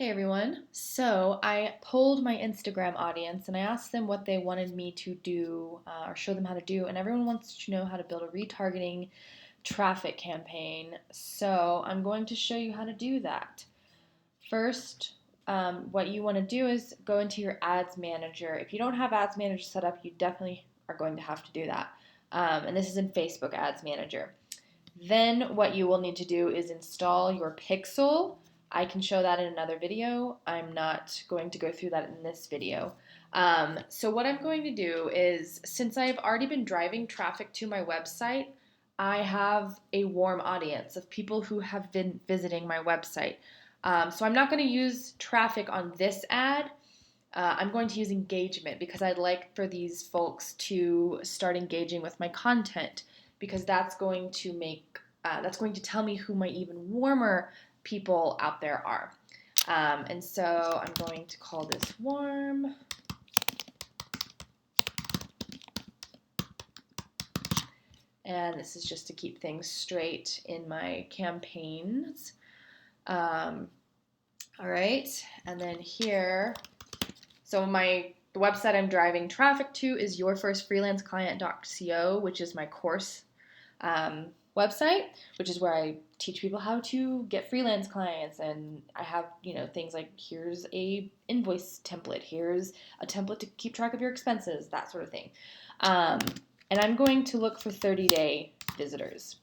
Hey everyone. So I polled my Instagram audience and I asked them what they wanted me to do or show them how to do, and everyone wants to know how to build a retargeting traffic campaign. So I'm going to show you how to do that. First, what you want to do is go into your ads manager. If you don't have ads manager set up, you definitely are going to have to do that. And this is in Facebook Ads Manager. Then what you will need to do is install your pixel. I can show that in another video. I'm not going to go through that in this video. So what I'm going to do is, since I've already been driving traffic to my website, I have a warm audience of people who have been visiting my website. So I'm not going to use traffic on this ad. I'm going to use engagement because I'd like for these folks to start engaging with my content, because that's going to tell me who my even warmer people out there are. And so I'm going to call this warm. And this is just to keep things straight in my campaigns. All right, and then here, so the website I'm driving traffic to is yourfirstfreelanceclient.co, which is my course website, which is where I teach people how to get freelance clients. And I have, things like, here's a invoice template, here's a template to keep track of your expenses, that sort of thing. And I'm going to look for 30-day visitors.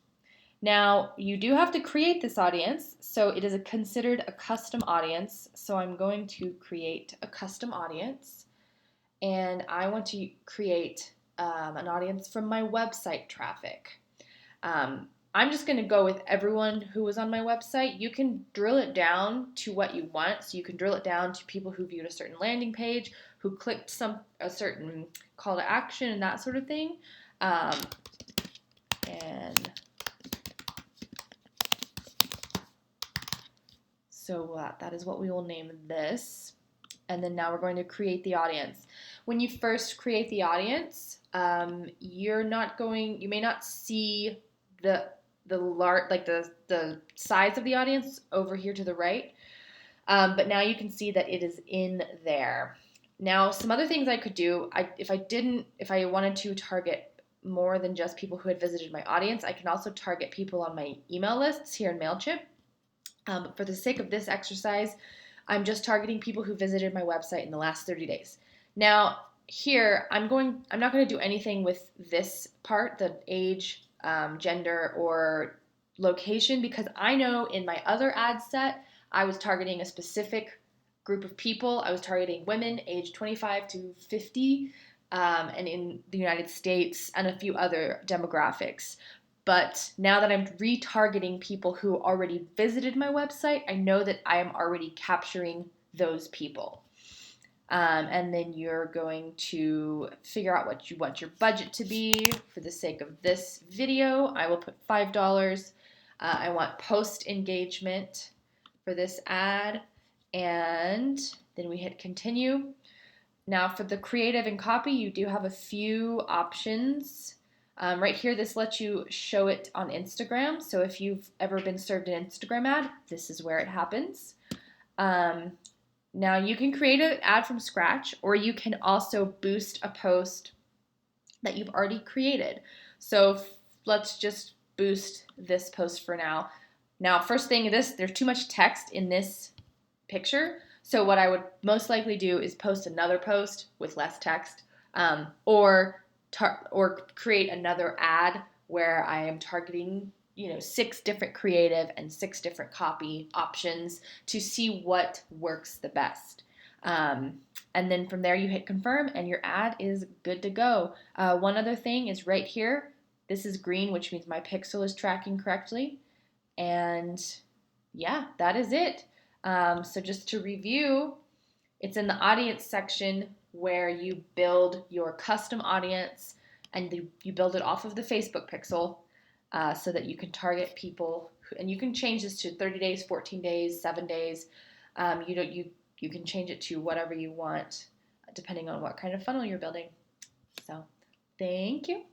Now, you do have to create this audience, so it is considered a custom audience. So I'm going to create a custom audience, and I want to create an audience from my website traffic. I'm just going to go with everyone who was on my website. You can drill it down to what you want. So you can drill it down to people who viewed a certain landing page, who clicked a certain call to action and that sort of thing. And so that is what we will name this. And then now we're going to create the audience. When you first create the audience, you may not see the size of the audience over here to the right, but now you can see that it is in there. Now, some other things I could do, if I wanted to target more than just people who had visited my audience, I can also target people on my email lists here in MailChimp. But for the sake of this exercise, I'm just targeting people who visited my website in the last 30 days. Now, here, I'm not going to do anything with this part, the age, gender, or location, because I know in my other ad set, I was targeting a specific group of people. I was targeting women aged 25 to 50, and in the United States, and a few other demographics. But now that I'm retargeting people who already visited my website, I know that I am already capturing those people. And then you're going to figure out what you want your budget to be. For the sake of this video, I will put $5. I want post engagement for this ad. And then we hit continue. Now for the creative and copy, you do have a few options. Right here, this lets you show it on Instagram. So if you've ever been served an Instagram ad, this is where it happens. Now you can create an ad from scratch, or you can also boost a post that you've already created. So let's just boost this post for now. Now, first thing, there's too much text in this picture. So what I would most likely do is post another post with less text, or create another ad where I am targeting 6 different creative and 6 different copy options to see what works the best. And then from there you hit confirm and your ad is good to go. One other thing is right here. This is green, which means my pixel is tracking correctly. And yeah, that is it. So just to review, it's in the audience section where you build your custom audience, and you build it off of the Facebook pixel so that you can target people. And you can change this to 30 days, 14 days, 7 days. You can change it to whatever you want depending on what kind of funnel you're building. So thank you.